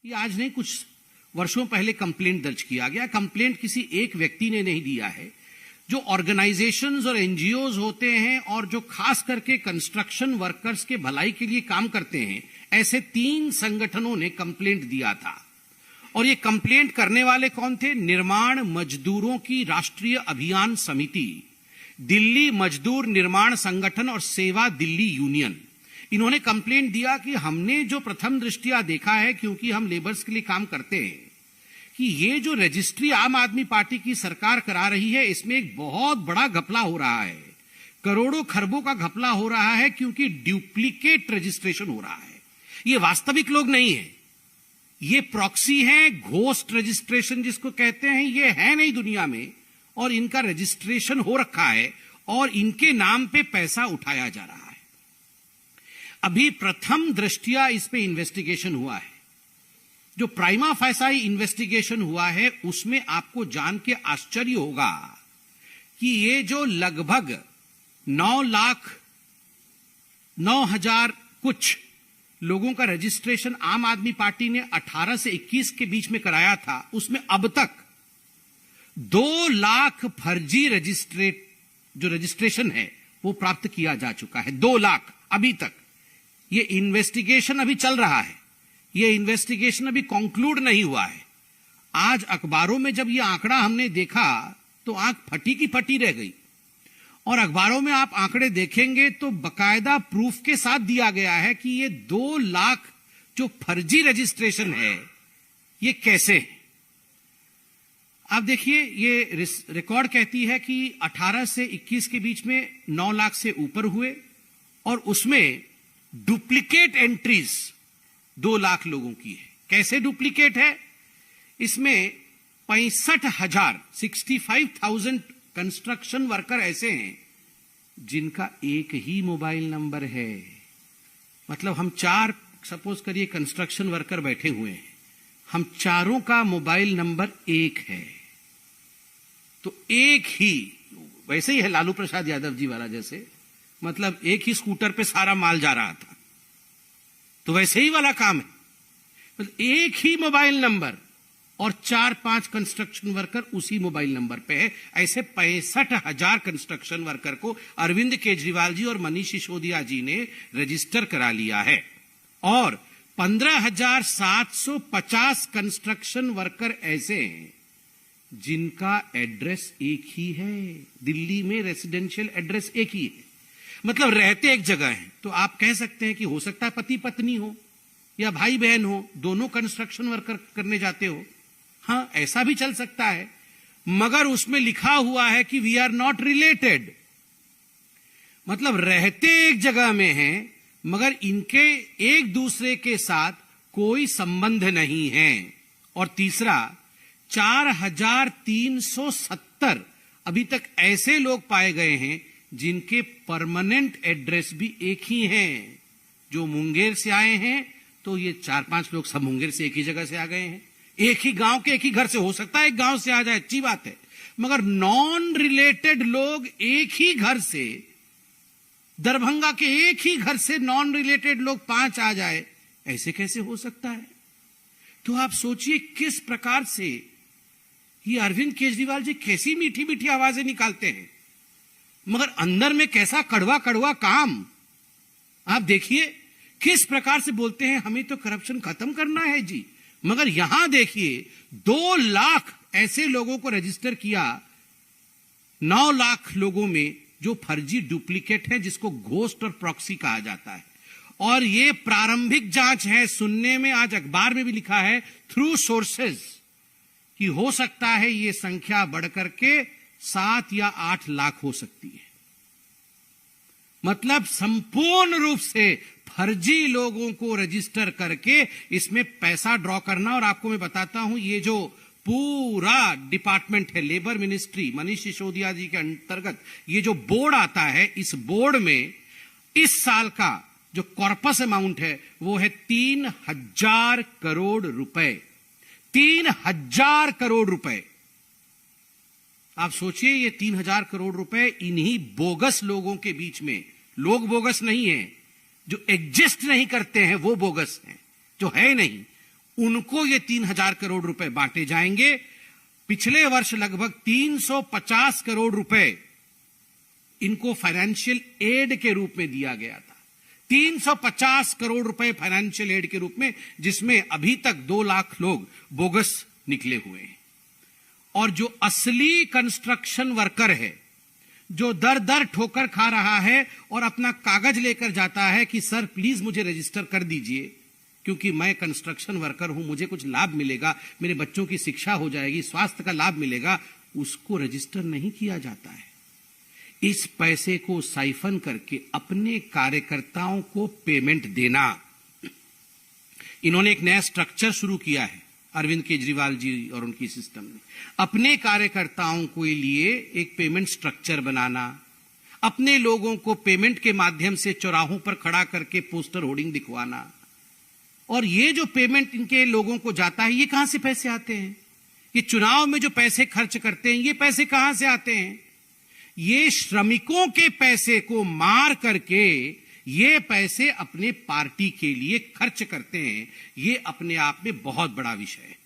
ये आज नहीं, कुछ वर्षों पहले कंप्लेंट दर्ज किया गया। कंप्लेंट किसी एक व्यक्ति ने नहीं दिया है। जो ऑर्गेनाइजेशंस और एनजीओज होते हैं और जो खास करके कंस्ट्रक्शन वर्कर्स के भलाई के लिए काम करते हैं, ऐसे 3 संगठनों ने कंप्लेंट दिया था। और ये कंप्लेंट करने वाले कौन थे? निर्माण मजदूरों की राष्ट्रीय अभियान समिति, दिल्ली मजदूर निर्माण संगठन और सेवा दिल्ली यूनियन। इन्होंने कंप्लेंट दिया कि हमने जो प्रथम दृष्टया देखा है, क्योंकि हम लेबर्स के लिए काम करते हैं, कि ये जो रजिस्ट्री आम आदमी पार्टी की सरकार करा रही है, इसमें एक बहुत बड़ा घपला हो रहा है। करोड़ों खरबों का घपला हो रहा है, क्योंकि डुप्लीकेट रजिस्ट्रेशन हो रहा है। ये वास्तविक लोग नहीं है, ये प्रॉक्सी है, घोस्ट रजिस्ट्रेशन जिसको कहते हैं, ये है नहीं दुनिया में। और इनका रजिस्ट्रेशन हो रखा है और इनके नाम पे पैसा उठाया जा रहा है। अभी प्रथम दृष्टया इस पे इन्वेस्टिगेशन हुआ है। जो प्राइमा फैसाई इन्वेस्टिगेशन हुआ है, उसमें आपको जान के आश्चर्य होगा कि ये जो लगभग 9,09,000 कुछ लोगों का रजिस्ट्रेशन आम आदमी पार्टी ने 18 से 21 के बीच में कराया था, उसमें अब तक 2 लाख फर्जी जो रजिस्ट्रेशन है वो प्राप्त किया जा चुका है। 2 लाख अभी तक। ये इन्वेस्टिगेशन अभी चल रहा है, ये इन्वेस्टिगेशन अभी कंक्लूड नहीं हुआ है। आज अखबारों में जब ये आंकड़ा हमने देखा तो आंख फटी की फटी रह गई। और अखबारों में आप आंकड़े देखेंगे तो बकायदा प्रूफ के साथ दिया गया है कि ये 2 लाख जो फर्जी रजिस्ट्रेशन है, ये कैसे है। आप देखिए, ये रिकॉर्ड कहती है कि 18 से 21 के बीच में 9 लाख से ऊपर हुए और उसमें डुप्लीकेट एंट्रीज 2 लाख लोगों की है। कैसे डुप्लीकेट है? इसमें 65,000 कंस्ट्रक्शन वर्कर ऐसे हैं जिनका एक ही मोबाइल नंबर है। मतलब हम 4 सपोज करिए कंस्ट्रक्शन वर्कर बैठे हुए हैं, हम चारों का मोबाइल नंबर एक है। तो एक ही, वैसे ही है लालू प्रसाद यादव जी वाला जैसे, मतलब एक ही स्कूटर पे सारा माल जा रहा था, तो वैसे ही वाला काम है। मतलब एक ही मोबाइल नंबर और 4-5 कंस्ट्रक्शन वर्कर उसी मोबाइल नंबर पे है। ऐसे 65,000 कंस्ट्रक्शन वर्कर को अरविंद केजरीवाल जी और मनीष सिसोदिया जी ने रजिस्टर करा लिया है। और 15,750 कंस्ट्रक्शन वर्कर ऐसे हैं जिनका एड्रेस एक ही है। दिल्ली में रेसिडेंशियल एड्रेस एक ही है, मतलब रहते एक जगह हैं। तो आप कह सकते हैं कि हो सकता है पति पत्नी हो या भाई बहन हो, दोनों कंस्ट्रक्शन वर्कर करने जाते हो। हाँ, ऐसा भी चल सकता है, मगर उसमें लिखा हुआ है कि वी आर नॉट रिलेटेड। मतलब रहते एक जगह में हैं, मगर इनके एक दूसरे के साथ कोई संबंध नहीं है। और तीसरा, 4,370 अभी तक ऐसे लोग पाए गए हैं जिनके परमानेंट एड्रेस भी एक ही हैं। जो मुंगेर से आए हैं, तो ये 4-5 लोग सब मुंगेर से एक ही जगह से आ गए हैं, एक ही गांव के एक ही घर से। हो सकता है एक गांव से आ जाए, अच्छी बात है, मगर नॉन रिलेटेड लोग एक ही घर से, दरभंगा के एक ही घर से नॉन रिलेटेड लोग 5 आ जाए, ऐसे कैसे हो सकता है? तो आप सोचिए किस प्रकार से ये अरविंद केजरीवाल जी कैसी मीठी मीठी आवाजें निकालते हैं, मगर अंदर में कैसा कड़वा कड़वा काम। आप देखिए किस प्रकार से बोलते हैं, हमें तो करप्शन खत्म करना है जी, मगर यहां देखिए 2 लाख ऐसे लोगों को रजिस्टर किया, 9 लाख लोगों में जो फर्जी डुप्लीकेट है, जिसको घोस्ट और प्रॉक्सी कहा जाता है। और ये प्रारंभिक जांच है। सुनने में आज अखबार में भी लिखा है थ्रू सोर्सेज कि हो सकता है ये संख्या बढ़कर के 7 या 8 लाख हो सकती है। मतलब संपूर्ण रूप से फर्जी लोगों को रजिस्टर करके इसमें पैसा ड्रॉ करना। और आपको मैं बताता हूं, ये जो पूरा डिपार्टमेंट है, लेबर मिनिस्ट्री, मनीष सिसोदिया जी के अंतर्गत ये जो बोर्ड आता है, इस बोर्ड में इस साल का जो कॉर्पस अमाउंट है वो है 3,000 करोड़ रुपए। 3,000 करोड़ रुपए। आप सोचिए, ये 3,000 करोड़ रुपए इन्हीं बोगस लोगों के बीच में, लोग बोगस नहीं है, जो एग्जिस्ट नहीं करते हैं वो बोगस हैं, जो है नहीं, उनको ये 3,000 करोड़ रुपए बांटे जाएंगे। पिछले वर्ष लगभग 350 करोड़ रुपए इनको फाइनेंशियल एड के रूप में दिया गया था। 350 करोड़ रुपए फाइनेंशियल एड के रूप में, जिसमें अभी तक 2 लाख लोग बोगस निकले हुए हैं। और जो असली कंस्ट्रक्शन वर्कर है, जो दर दर ठोकर खा रहा है और अपना कागज लेकर जाता है कि सर प्लीज मुझे रजिस्टर कर दीजिए क्योंकि मैं कंस्ट्रक्शन वर्कर हूं, मुझे कुछ लाभ मिलेगा, मेरे बच्चों की शिक्षा हो जाएगी, स्वास्थ्य का लाभ मिलेगा, उसको रजिस्टर नहीं किया जाता है। इस पैसे को साइफन करके अपने कार्यकर्ताओं को पेमेंट देना, इन्होंने एक नया स्ट्रक्चर शुरू किया है अरविंद केजरीवाल जी और उनकी सिस्टम ने। अपने कार्यकर्ताओं के लिए एक पेमेंट स्ट्रक्चर बनाना, अपने लोगों को पेमेंट के माध्यम से चौराहों पर खड़ा करके पोस्टर होर्डिंग दिखवाना। और ये जो पेमेंट इनके लोगों को जाता है, ये कहां से पैसे आते हैं? ये चुनाव में जो पैसे खर्च करते हैं, ये पैसे कहां से आते हैं? ये श्रमिकों के पैसे को मार करके ये पैसे अपने पार्टी के लिए खर्च करते हैं। ये अपने आप में बहुत बड़ा विषय है।